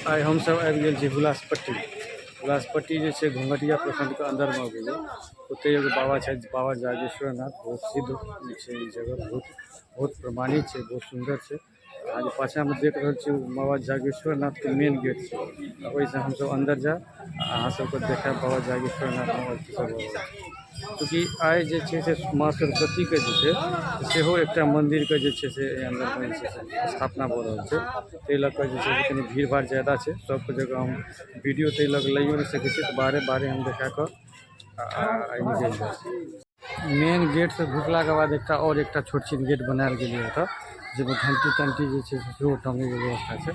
आइ हमसब आबि गेल छी हुलासपट्टी। हुलासपट्टी जे छै घुंघटिया प्रखंडके अंदरमे अबैए। ओतहि एगो बाबा छथि, बाबा जागेश्वरनाथ। बहुत सिद्ध छै ई जगह, बहुत प्रमाणित छै, बहुत सुंदर छै। आ जे पाछाँमे देख रहल छी बाबा जागेश्वरनाथके मेन गेट छै। ओहिसँ हमसब अंदर जायब आ अहाँ सबके देखायब बाबा जागेश्वरनाथ और की सब भऽ रहल छै। चूँकि आइ जे छै से माँ सरस्वतीके जे छै सेहो एकटा मन्दिरके जे छै से अन्दरमे जे छै से स्थापना भऽ रहल छै। ताहि लऽ कऽ जे छै से कनि भीड़ भाड़ ज़्यादा छै। सबके जगह हम वीडियो ताहि लऽ कऽ लइयो नहि सकै छी, तऽ बाहरे हम देखा कऽ आइ निकलि जायब। मेन गेट से घुसलाके बाद एकटा छोट छीन गेट बनायल गेलै एतऽ, जाहिमे घंटी तंटी जे छै से सेहो टाँगैके व्यवस्था छै।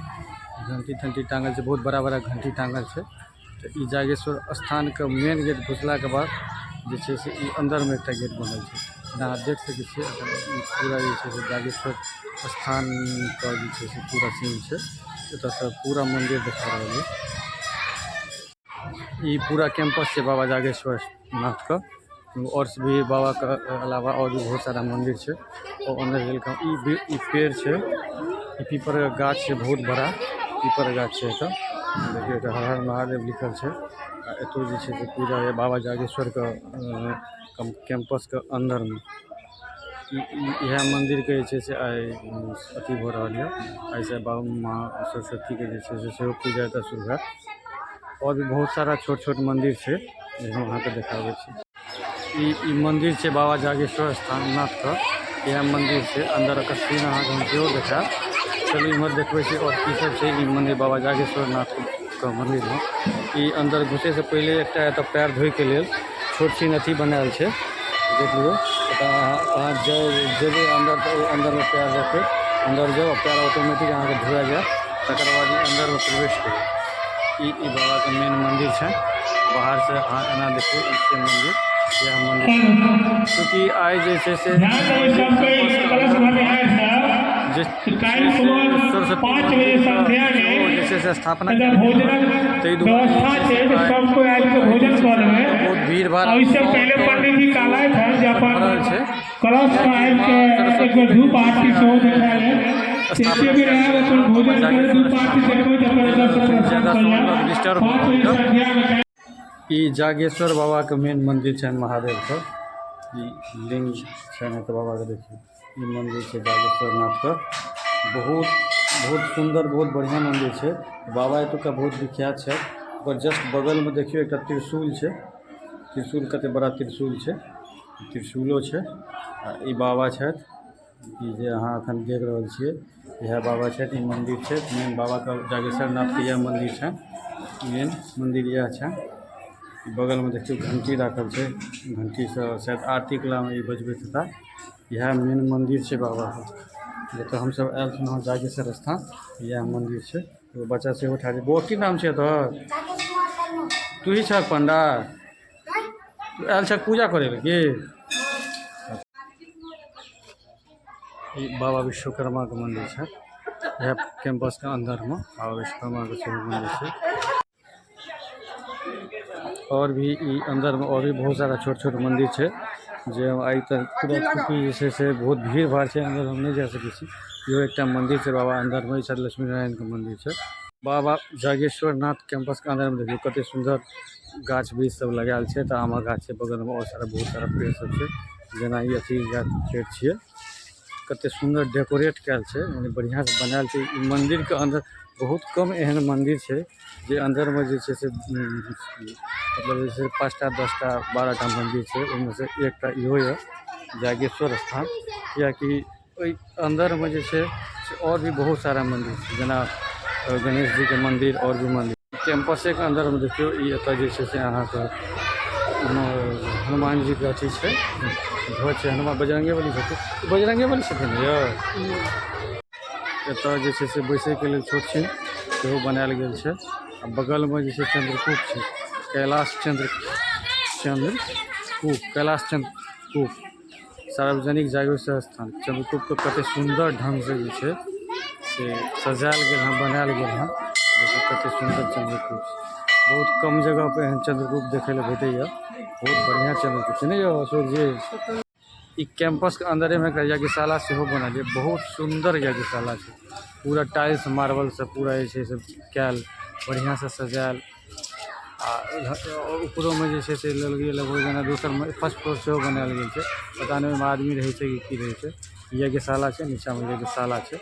घंटी तंटी टाँगल छै, बहुत बड़ा बड़ा घंटी टाँगल छै। तऽ ई जागेश्वर स्थानके मेन गेट घुसलाके बाद जे छै से ई अंदरमे एकटा गेट बनल छै। जेना अहाँ देख सकै छियै ई पूरा जे छै से जागेश्वर स्थानके जे छै से पूरा सीन छै। एतऽसँ पूरा मंदिर देखा रहल है। ई पूरा कैंपस छै बाबा जागेश्वर नाथ का। और भी बाबा के अलावा और भी बहुत सारा मंदिर छै। और अंदर ई पेड़ छै, ई पीपर का गाछ छै, बहुत बड़ा पीपर का गाछ छै। एतऽ देखियौ हर हर महादेव लिखल छै। आ एतौ जे छै से पूजा है बाबा जागेश्वर का कैंपस के अंदर में। यह मंदिर के जे छै से आइ अथी भऽ रहल यऽ। आइसँ बाबा माँ सरस्वती के जे छै से सेहो पूजा एतऽ शुरू हैत। और भी बहुत सारा छोट छोट मंदिर छै जे हम अहाँके देखाबै छी। ई मंदिर छै बाबा जागेश्वर नाथ का। यह मंदिर छै, अंदर का सीन अहाँके हम सेहो देखायब। चलू इम्हर देखबै छी और की सब छै। ई मंदिर बाबा जागेश्वर नाथ का मंदिर है। ई अंदर घुसे से पहले एकटा एतऽ पैर धोय के लेल छोट छीन अथी बनायल छै, देख लियौ। अहाँ जेबै अंदर तऽ अंदरमे पैर रखबै, अंदर जाओ पैर ऑटोमेटिक अहाँके धोया जायत। तकर बाद ई अंदरमे प्रवेश करू। ई बाबा का मेन मंदिर छै। बाहर से अहाँ एना देखियौ ई छै मंदिर, यह मंदिर छै। चूँकि आइ जे छै से सरस्वती मंदिर जे छै से स्थापना ताहि दुआरे बहुत भीड़ भाड़ भरल छै। ई जागेश्वर बाबा के मेन मंदिर छै महादेव का। ई लिंग छै तो बाबा के देखिए। ई मंदिर छै जागेश्वर नाथ का। बहुत सुंदर, बहुत बढ़िया मंदिर छै। बाबा एतुका बहुत विख्यात छै। ओकर जस्ट बगल में देखियो एक त्रिशूल छै। त्रिशूल कते बड़ा त्रिशूल छै, त्रिशूलो छै। आ ई बाबा छथि, ई जे अहाँ एखन देख रहल छियै यह बाबा छथि। ई मंदिर छै मेन बाबा का जागेश्वर नाथ के। यह मंदिर छै मेन मंदिर, यह छै। बगल में देखियो घंटी राखल छै, घंटी से शायद आरती कला में ई बजबैत हेता। यह मेन मंदिर छै बाबा का, जतऽ हमसब आयल छलहुँ जागेश्वर स्थान। यह मंदिर छै। एगो बच्चा सेहो ठाढ़ छै। बौआ की नाम छै तोहर? तू ही छहक पंडा? तू आयल छहक पूजा करे लए की? ई बाबा विश्वकर्मा के मंदिर छै। यह कैंपस के अंदर में बाबा विश्वकर्मा के सेहो मंदिर छै। और भी ई अंदर में और भी बहुत सारा छोट छोट मंदिर छै जे आइ तक पूरा चूँकि जे छै से बहुत भीड़ भाड़ छै, अंदर हम नहीं जा सकै छी। इहो एकटा मंदिर छै बाबा अंदर में। शायद लक्ष्मी नारायण के मंदिर छै। बाबा जागेश्वर नाथ कैंपस के अंदर में देखियो कते सुंदर गाछ वृक्ष सब लगायल छै। तऽ आमक गाछ छै बगल में, और सारा बहुत सारा पेड़ सब छै। जेना ई अथी पेड़ छियै, कते सुंदर डेकोरेट कैल छै, यानी बढ़िया से बनायल छै। ई मंदिर के अंदर बहुत कम एहन मंदिर छै जे अंदर में जे छै से मतलब जैसे 5टा 10टा 12टा मंदिर छै। उनमें से एकटा इहो है जागेश्वर स्थान। कियाकि ओहि अंदर में जे छै से और भी बहुत सारा मंदिर छै, जेना गणेश जी के मंदिर और भी मंदिर। कैंपसे के अंदर में देखियो ई एतऽ जे छै से अहाँके हनुमान जी के अथी छै, ध्वज छै। हनुमान बजरंगे बली छथिन, बजरंगे बली छथिन यौ। एतऽ जे छै से बैसै के लेल छोट छीन सेहो बनायल गेल छै। आ बगल में जे छै चंद्रकूप छै, कैलाश चंद्रकूप सार्वजनिक जागेश्वर स्थान चंद्रकूप के कते सुंदर ढंग से जे छै से सजायल गेल हँ, बनायल गेल हँ। देखियौ कते सुंदर चंद्रकूप। बहुत कम जगह पे एहन चंद्रकूप देखे ले भेटैया। बहुत बढ़िया चंद्रकूप छै ने यौ अशोक जी। ई कैंपस के अंदर में यज्ञशाला से बनल है। बहुत सुंदर यज्ञशाला है। पूरा टाइल्स मार्बल से पूरा जे से कैल बढ़िया से सजायल। आ ऊपरों में जैसे से लगभग जेना दोसर में फर्स्ट फ्लोर से बनायल गेल है। पता नहीं ओहिमे आदमी रहे कि रहे। यज्ञशाला है, नीचा में यज्ञशाला है।